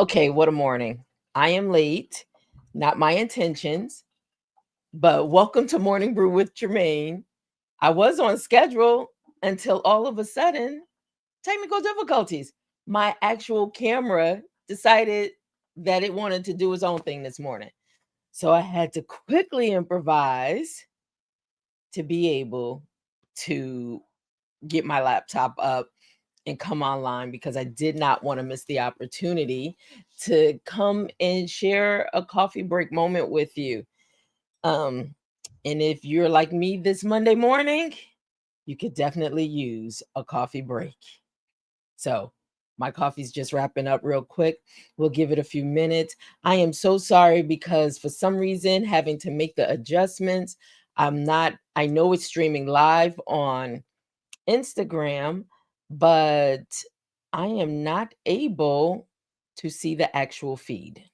Okay, what a morning. I am late, not my intentions, but welcome to Morning Brew with Germaine. I was on schedule until all of a sudden, technical difficulties. My actual camera decided that it wanted to do its own thing this morning. So I had to quickly improvise to be able to get my laptop up and come online because I did not want to miss the opportunity to come and share a coffee break moment with you. Um, and if you're like me this Monday morning, you could definitely use a coffee break. So, my coffee's just wrapping up real quick. We'll give it a few minutes. I am so sorry because for some reason, having to make the adjustments, I know it's streaming live on Instagram, but I am not able to see the actual feed,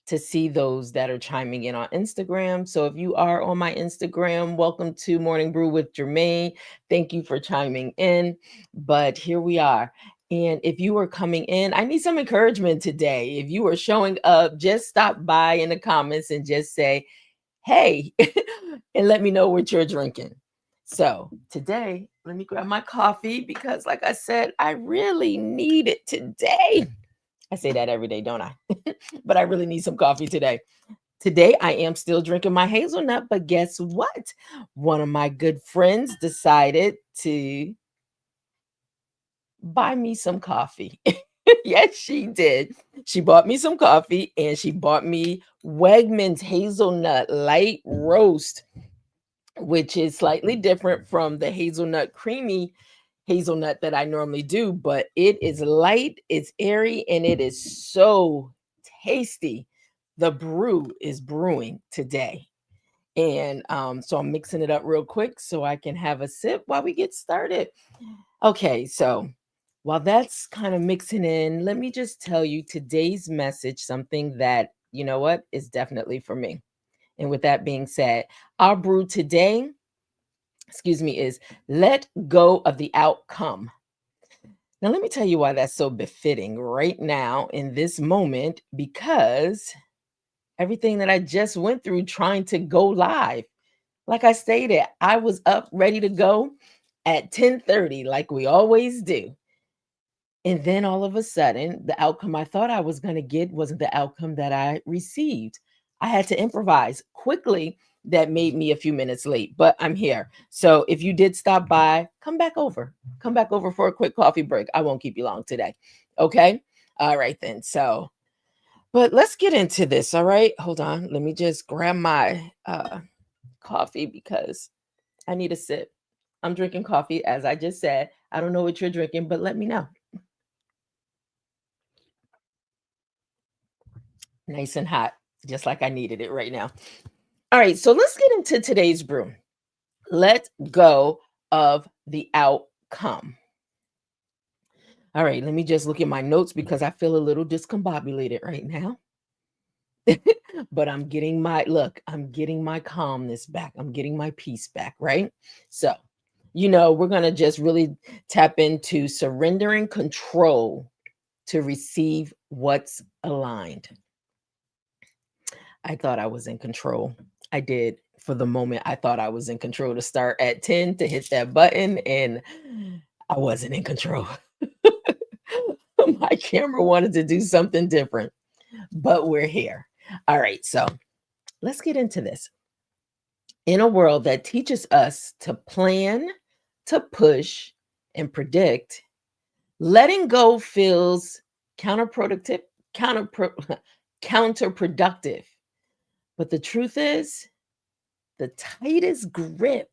to see those that are chiming in on Instagram. So if you are on my Instagram, welcome to Morning Brew with Germaine. Thank you for chiming in. But here we are. And if you are coming in, I need some encouragement today. If you are showing up, just stop by in the comments and just say, hey, and let me know what you're drinking. So today, let me grab my coffee because, like I said, I really need it today. I say that every day, don't I? But I really need some coffee today. Today, I am still drinking my hazelnut, but guess what? One of my good friends decided to buy me some coffee. Yes, she did. She bought me some coffee and she bought me Wegmans hazelnut light roast, which is slightly different from the hazelnut creamy hazelnut that I normally do, but it is light, it's airy, and it is so tasty. The brew is brewing today. And so I'm mixing it up real quick so I can have a sip while we get started. Okay, so while that's kind of mixing in, let me just tell you today's message, something that, you know what, is definitely for me. And with that being said, our brew today, is let go of the outcome. Now, let me tell you why that's so befitting right now in this moment, because everything that I just went through trying to go live. Like I stated, I was up ready to go at 10:30 like we always do. And then all of a sudden, the outcome I thought I was going to get wasn't the outcome that I received. I had to improvise quickly. That made me a few minutes late, but I'm here. So if you did stop by, come back over. Come back over for a quick coffee break. I won't keep you long today. Okay? All right, then. So, but let's get into this. All right. Hold on. Let me just grab my coffee because I need a sip. I'm drinking coffee, as I just said. I don't know what you're drinking, but let me know. Nice and hot, just like I needed it right now. All right, so let's get into today's brew. Let go of the outcome. All right, let me just look at my notes because I feel a little discombobulated right now. But I'm getting my calmness back. I'm getting my peace back, right? So, we're going to just really tap into surrendering control to receive what's aligned. I thought I was in control. I did. For the moment, I thought I was in control to start at 10 to hit that button, and I wasn't in control. My camera wanted to do something different, but we're here. All right, so let's get into this. In a world that teaches us to plan, to push, and predict, letting go feels counterproductive, counterpro- counterproductive. But the truth is, the tightest grip,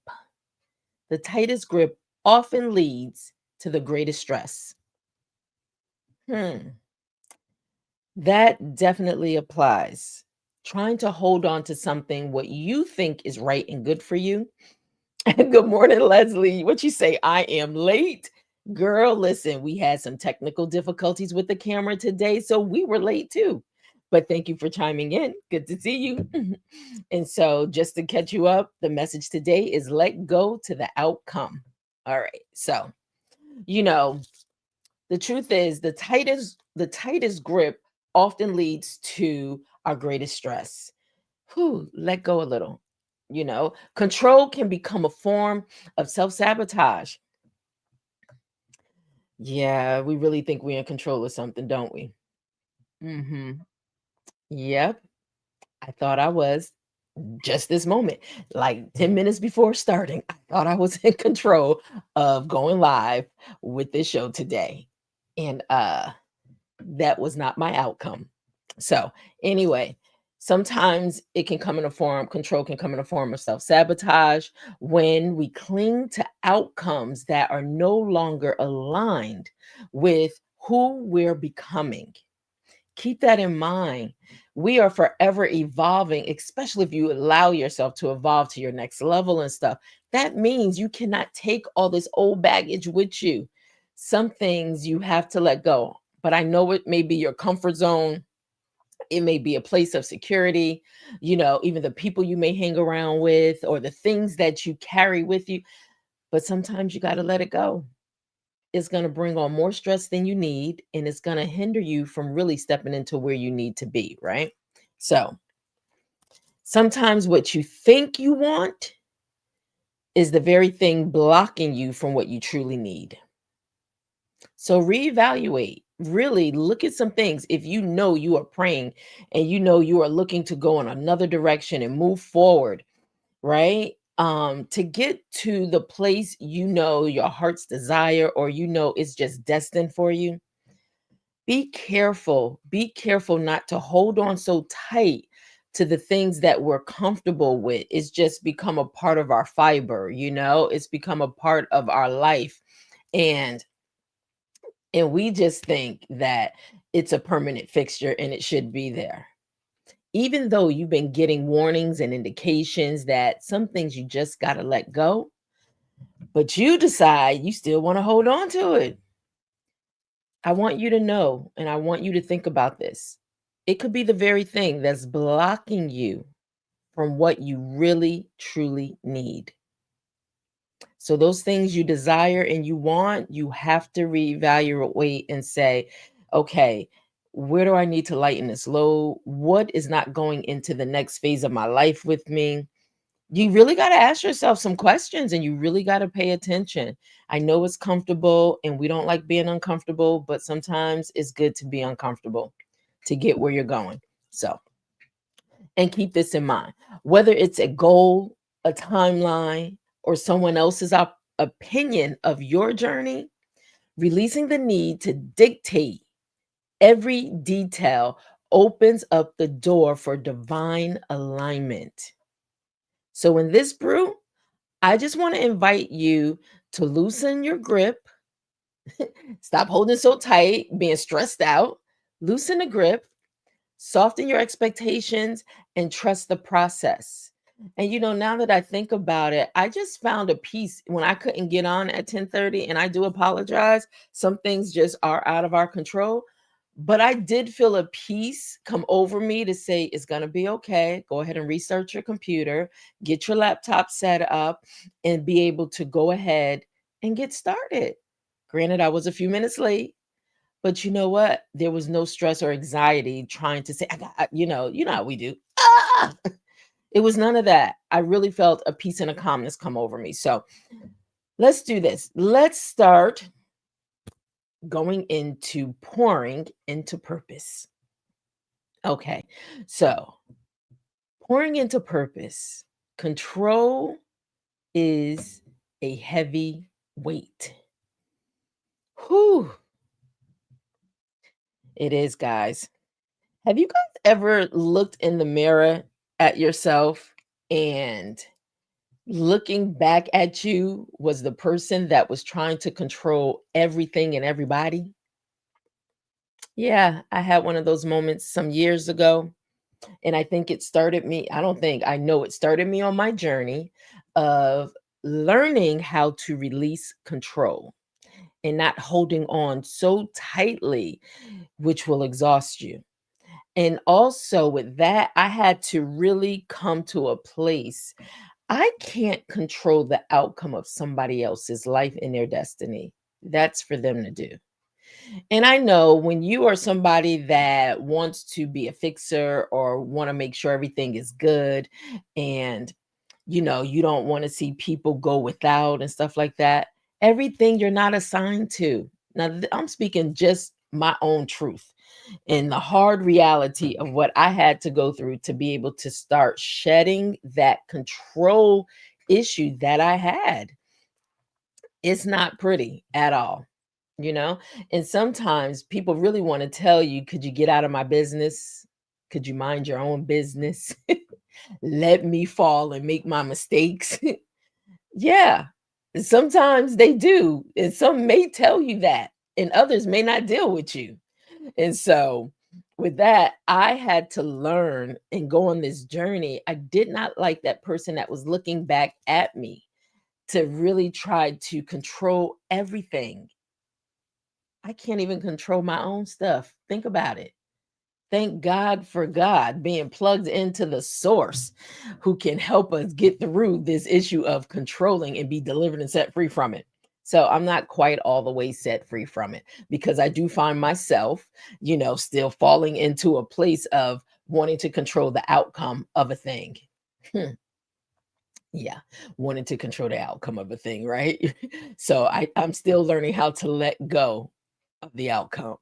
the tightest grip often leads to the greatest stress. Hmm. That definitely applies. Trying to hold on to something what you think is right and good for you. Good morning, Leslie. What you say? I am late. Girl, listen, we had some technical difficulties with the camera today, so we were late too. But thank you for chiming in. Good to see you. And so, just to catch you up, the message today is let go to the outcome. All right. So, you know, the truth is the tightest grip often leads to our greatest stress. Whew, let go a little. Control can become a form of self sabotage. Yeah, we really think we're in control of something, don't we? Hmm. Yep. I thought I was just this moment, like 10 minutes before starting. I thought I was in control of going live with this show today. And that was not my outcome. So, anyway, sometimes it can come in a form, control can come in a form of self sabotage when we cling to outcomes that are no longer aligned with who we're becoming. Keep that in mind. We are forever evolving, especially if you allow yourself to evolve to your next level and stuff. That means you cannot take all this old baggage with you. Some things you have to let go. But I know it may be your comfort zone. It may be a place of security, even the people you may hang around with or the things that you carry with you. But sometimes you got to let it go. It's going to bring on more stress than you need, and it's going to hinder you from really stepping into where you need to be, right? So sometimes what you think you want is the very thing blocking you from what you truly need. So reevaluate. Really look at some things. If you know you are praying and you know you are looking to go in another direction and move forward, right? To get to the place your heart's desire, or it's just destined for you. Be careful. Be careful not to hold on so tight to the things that we're comfortable with. It's just become a part of our fiber, it's become a part of our life. And we just think that it's a permanent fixture and it should be there. Even though you've been getting warnings and indications that some things you just got to let go, but you decide you still want to hold on to it. I want you to know, and I want you to think about this. It could be the very thing that's blocking you from what you really, truly need. So, those things you desire and you want, you have to reevaluate and say, okay, where do I need to lighten this load? What is not going into the next phase of my life with me? You really got to ask yourself some questions and you really got to pay attention. I know it's comfortable and we don't like being uncomfortable, but sometimes it's good to be uncomfortable to get where you're going. So, and keep this in mind, whether it's a goal, a timeline, or someone else's opinion of your journey, releasing the need to dictate every detail opens up the door for divine alignment. So, in this brew, I just want to invite you to loosen your grip. Stop holding so tight, being stressed out. Loosen the grip, soften your expectations, and trust the process. And now that I think about it, I just found a peace when I couldn't get on at 10:30, and I do apologize. Some things just are out of our control. But I did feel a peace come over me to say, it's going to be okay. Go ahead and research your computer, get your laptop set up, and be able to go ahead and get started. Granted, I was a few minutes late, but you know what? There was no stress or anxiety trying to say, I got, how we do. Ah! It was none of that. I really felt a peace and a calmness come over me. So let's do this. Let's start going into pouring into purpose. Okay, so pouring into purpose. Control is a heavy weight. Whew, it is, guys. Have you guys ever looked in the mirror at yourself and looking back at you was the person that was trying to control everything and everybody? Yeah, I had one of those moments some years ago. And I think it started me, I don't think, I know it started me on my journey of learning how to release control and not holding on so tightly, which will exhaust you. And also with that, I had to really come to a place. I can't control the outcome of somebody else's life and their destiny. That's for them to do. And I know when you are somebody that wants to be a fixer or want to make sure everything is good, and you don't want to see people go without and stuff like that, everything you're not assigned to. Now, I'm speaking just my own truth and the hard reality of what I had to go through to be able to start shedding that control issue that I had. It's not pretty at all, you know? And sometimes people really want to tell you, could you get out of my business? Could you mind your own business? Let me fall and make my mistakes. Yeah, sometimes they do. And some may tell you that, and others may not deal with you. And so, with that, I had to learn and go on this journey. I did not like that person that was looking back at me to really try to control everything. I can't even control my own stuff. Think about it. Thank God for God being plugged into the source who can help us get through this issue of controlling and be delivered and set free from it. So I'm not quite all the way set free from it because I do find myself, still falling into a place of wanting to control the outcome of a thing. Hmm. Yeah, wanting to control the outcome of a thing, right? So I'm still learning how to let go of the outcome,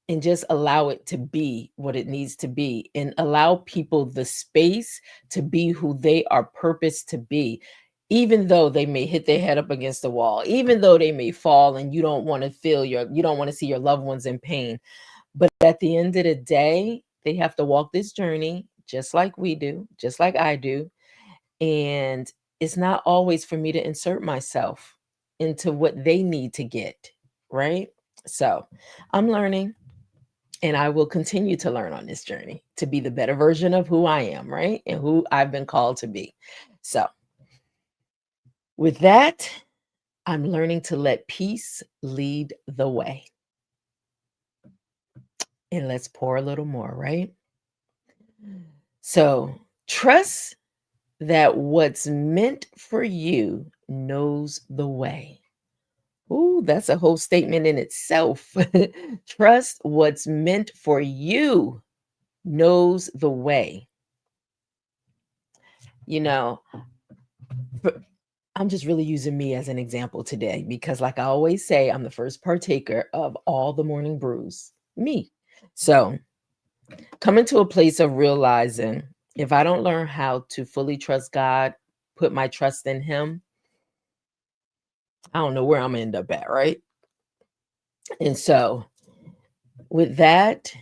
and just allow it to be what it needs to be and allow people the space to be who they are purposed to be, even though they may hit their head up against the wall, even though they may fall and you don't want to see your loved ones in pain. But at the end of the day, they have to walk this journey just like we do, just like I do. And it's not always for me to insert myself into what they need to get, right? So I'm learning, and I will continue to learn on this journey to be the better version of who I am, right? And who I've been called to be. So, with that, I'm learning to let peace lead the way. And let's pour a little more, right? So, trust that what's meant for you knows the way. Ooh, that's a whole statement in itself. Trust what's meant for you knows the way. You know, for- I'm just really using me as an example today because, like I always say, I'm the first partaker of all the morning brews, me. So, coming to a place of realizing if I don't learn how to fully trust God, put my trust in Him, I don't know where I'm gonna end up at, right? And so, with that,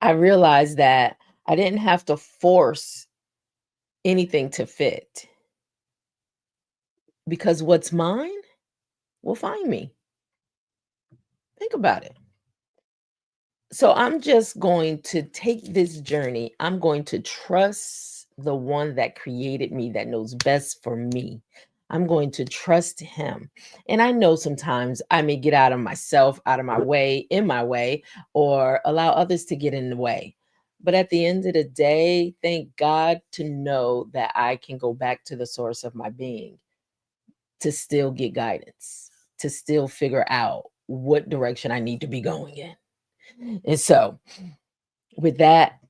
I realized that I didn't have to force anything to fit because what's mine will find me. Think about it. So I'm just going to take this journey. I'm going to trust the one that created me, that knows best for me. I'm going to trust him. And I know sometimes I may get out of myself, out of my way, in my way, or allow others to get in the way. But at the end of the day, thank God to know that I can go back to the source of my being to still get guidance, to still figure out what direction I need to be going in. And so, with that,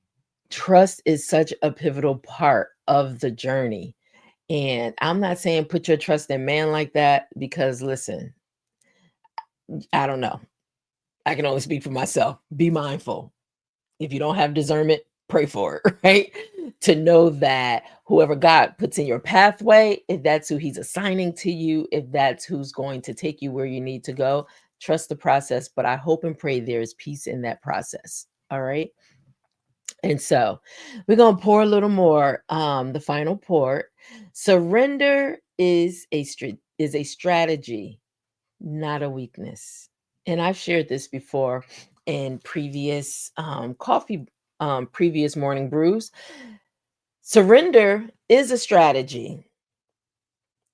trust is such a pivotal part of the journey. And I'm not saying put your trust in man like that because, listen, I don't know. I can only speak for myself. Be mindful. If you don't have discernment, pray for it, right? To know that whoever God puts in your pathway, if that's who he's assigning to you, if that's who's going to take you where you need to go, trust the process. But I hope and pray there is peace in that process. All right. And so we're going to pour a little more. The final pour. Surrender is a strategy, not a weakness. And I've shared this before in previous previous morning brews. Surrender is a strategy.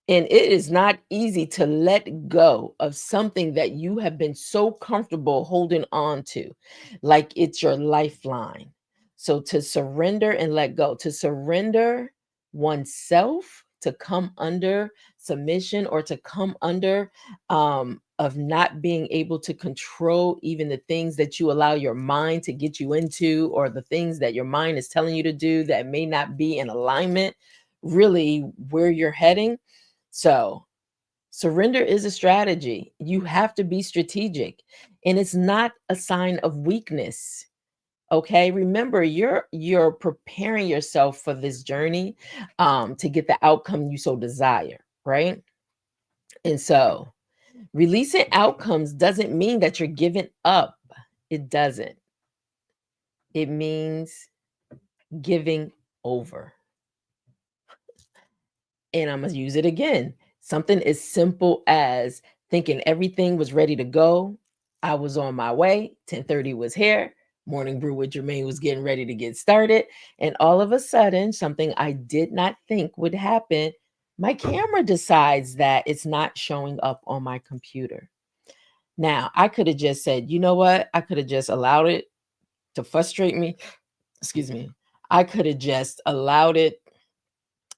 And it is not easy to let go of something that you have been so comfortable holding on to, like it's your lifeline. So to surrender and let go, to surrender oneself, to come under submission or to come under of not being able to control even the things that you allow your mind to get you into, or the things that your mind is telling you to do that may not be in alignment really where you're heading. So surrender is a strategy. You have to be strategic, and it's not a sign of weakness. Okay, remember, you're preparing yourself for this journey to get the outcome you so desire, right? And so releasing outcomes doesn't mean that you're giving up. It doesn't. It means giving over. And I'm going to use it again. Something as simple as thinking everything was ready to go. I was on my way. 10:30 was here. Morning Brew with Germaine was getting ready to get started. And all of a sudden, something I did not think would happen. My camera decides that it's not showing up on my computer. Now, I could have just said, you know what? I could have just allowed it to frustrate me. Excuse me. I could have just allowed it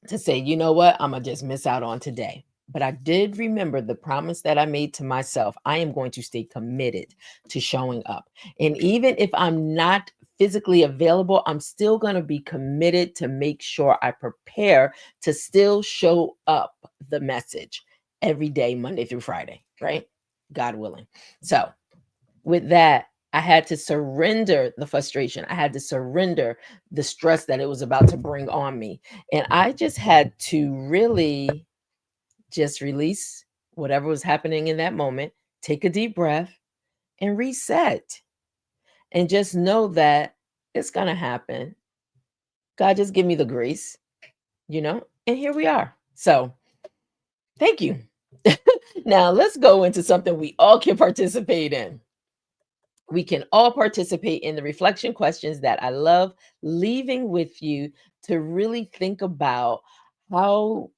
to say, you know what, I'm going to just miss out on today. But I did remember the promise that I made to myself. I am going to stay committed to showing up. And even if I'm not physically available, I'm still going to be committed to make sure I prepare to still show up the message every day, Monday through Friday, right? God willing. So with that, I had to surrender the frustration. I had to surrender the stress that it was about to bring on me. And I just had to really just release whatever was happening in that moment, take a deep breath, and reset. And just know that it's going to happen. God just give me the grace, and here we are. So thank you. Now let's go into something we all can participate in. We can all participate in the reflection questions that I love leaving with you to really think about how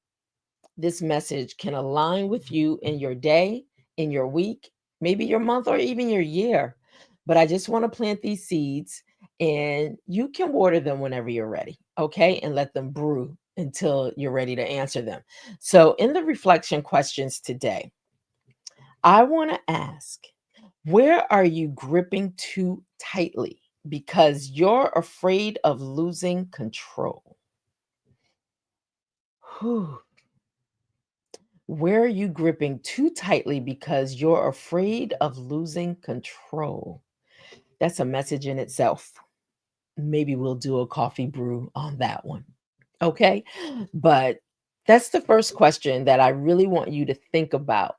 this message can align with you in your day, in your week, maybe your month, or even your year. But I just want to plant these seeds, and you can water them whenever you're ready, okay? And let them brew until you're ready to answer them. So, in the reflection questions today, I want to ask, where are you gripping too tightly because you're afraid of losing control? Whew. Where are you gripping too tightly because you're afraid of losing control? That's a message in itself. Maybe we'll do a coffee brew on that one. Okay. But that's the first question that I really want you to think about.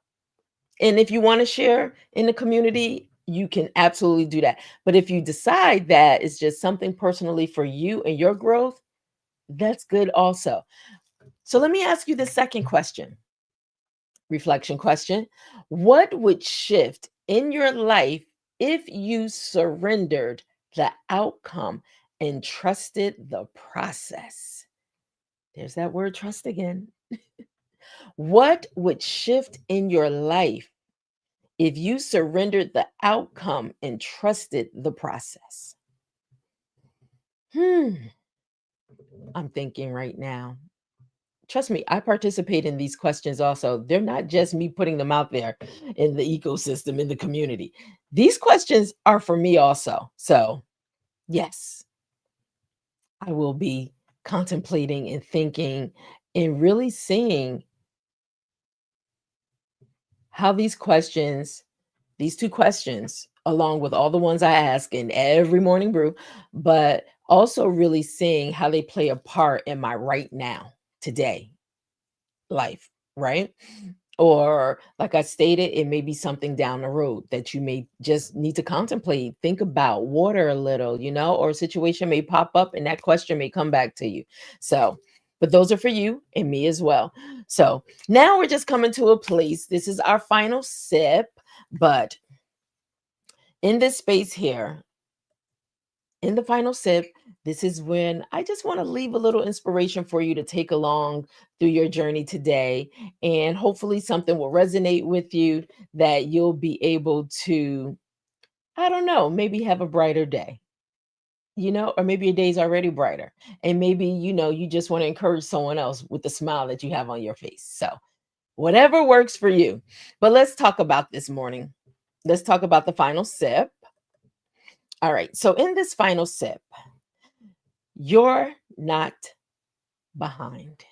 And if you want to share in the community, you can absolutely do that. But if you decide that it's just something personally for you and your growth, that's good also. So let me ask you the second question, reflection question. What would shift in your life if you surrendered the outcome and trusted the process? There's that word trust again. What would shift in your life if you surrendered the outcome and trusted the process? I'm thinking right now. Trust me, I participate in these questions also. They're not just me putting them out there in the ecosystem, in the community. These questions are for me also. So, yes, I will be contemplating and thinking and really seeing how these two questions, along with all the ones I ask in every morning brew, but also really seeing how they play a part in my right now, today life, right? Or, like I stated, it may be something down the road that you may just need to contemplate, think about, water a little, or a situation may pop up and that question may come back to you. So, but those are for you and me as well. So now we're just coming to a place. This is our final sip, but in this space here, in the final sip, this is when I just want to leave a little inspiration for you to take along through your journey today. And hopefully, something will resonate with you that you'll be able to, I don't know, maybe have a brighter day. or maybe your day's already brighter. And maybe, you just want to encourage someone else with the smile that you have on your face. So, whatever works for you. But let's talk about this morning. Let's talk about the final sip. All right. So, in this final sip, you're not behind.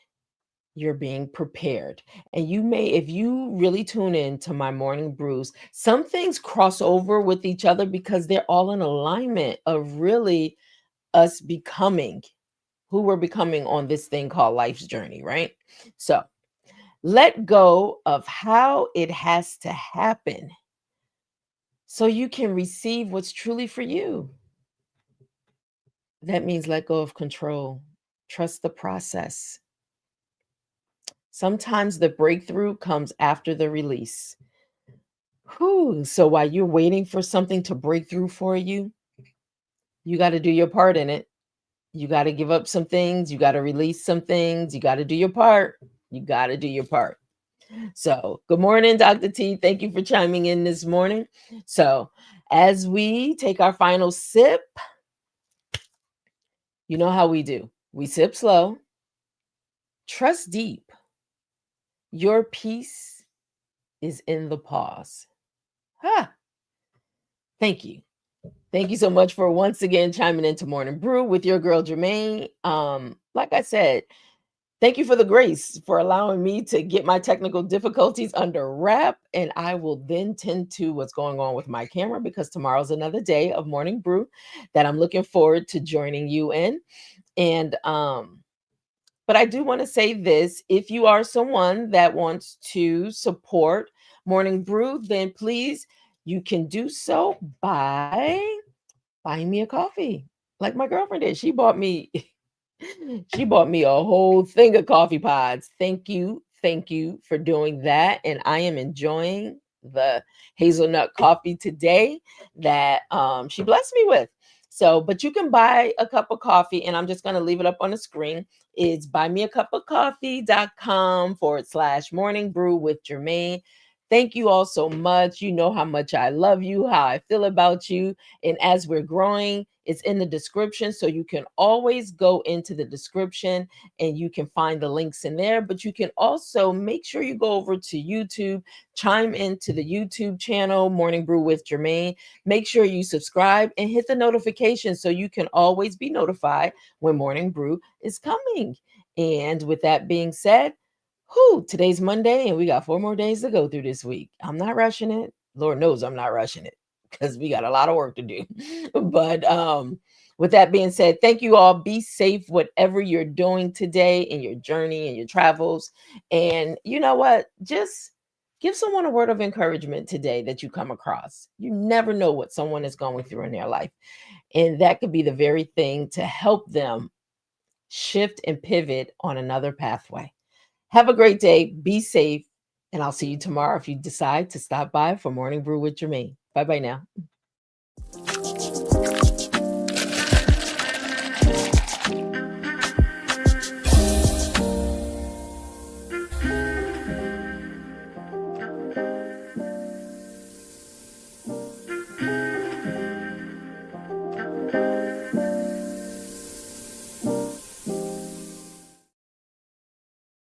You're being prepared. And you may, if you really tune in to my morning brews, some things cross over with each other because they're all in alignment of really us becoming who we're becoming on this thing called life's journey, right? So let go of how it has to happen so you can receive what's truly for you. That means let go of control, trust the process. Sometimes the breakthrough comes after the release. Whew. So while you're waiting for something to break through for you, you got to do your part in it. You got to give up some things. You got to release some things. You got to do your part. You got to do your part. So, good morning, Dr. T. Thank you for chiming in this morning. So, as we take our final sip, you know how we do. We sip slow, trust deep. Your peace is in the pause. Ha! Thank you. Thank you so much for once again chiming into Morning Brew with your girl Germaine. Like I said, thank you for the grace for allowing me to get my technical difficulties under wrap, and I will then tend to what's going on with my camera because tomorrow's another day of Morning Brew that I'm looking forward to joining you in. And but I do want to say this: if you are someone that wants to support Morning Brew, then please you can do so by buying me a coffee, like my girlfriend did. She bought me she bought me a whole thing of coffee pods. Thank you. Thank you for doing that. And I am enjoying the hazelnut coffee today that she blessed me with. So, but you can buy a cup of coffee, and I'm just going to leave it up on the screen. It's buymeacupofcoffee.com/morning brew with Germaine. Thank you all so much. You know how much I love you, how I feel about you. And as we're growing, it's in the description. So you can always go into the description and you can find the links in there. But you can also make sure you go over to YouTube, chime into the YouTube channel, Morning Brew with Germaine. Make sure you subscribe and hit the notification so you can always be notified when Morning Brew is coming. And with that being said, today's Monday and we got 4 more days to go through this week. I'm not rushing it. Lord knows I'm not rushing it because we got a lot of work to do. But with that being said, thank you all. Be safe, whatever you're doing today in your journey and your travels. And you know what? Just give someone a word of encouragement today that you come across. You never know what someone is going through in their life. And that could be the very thing to help them shift and pivot on another pathway. Have a great day. Be safe. And I'll see you tomorrow if you decide to stop by for Morning Brew with Germaine. Bye bye now.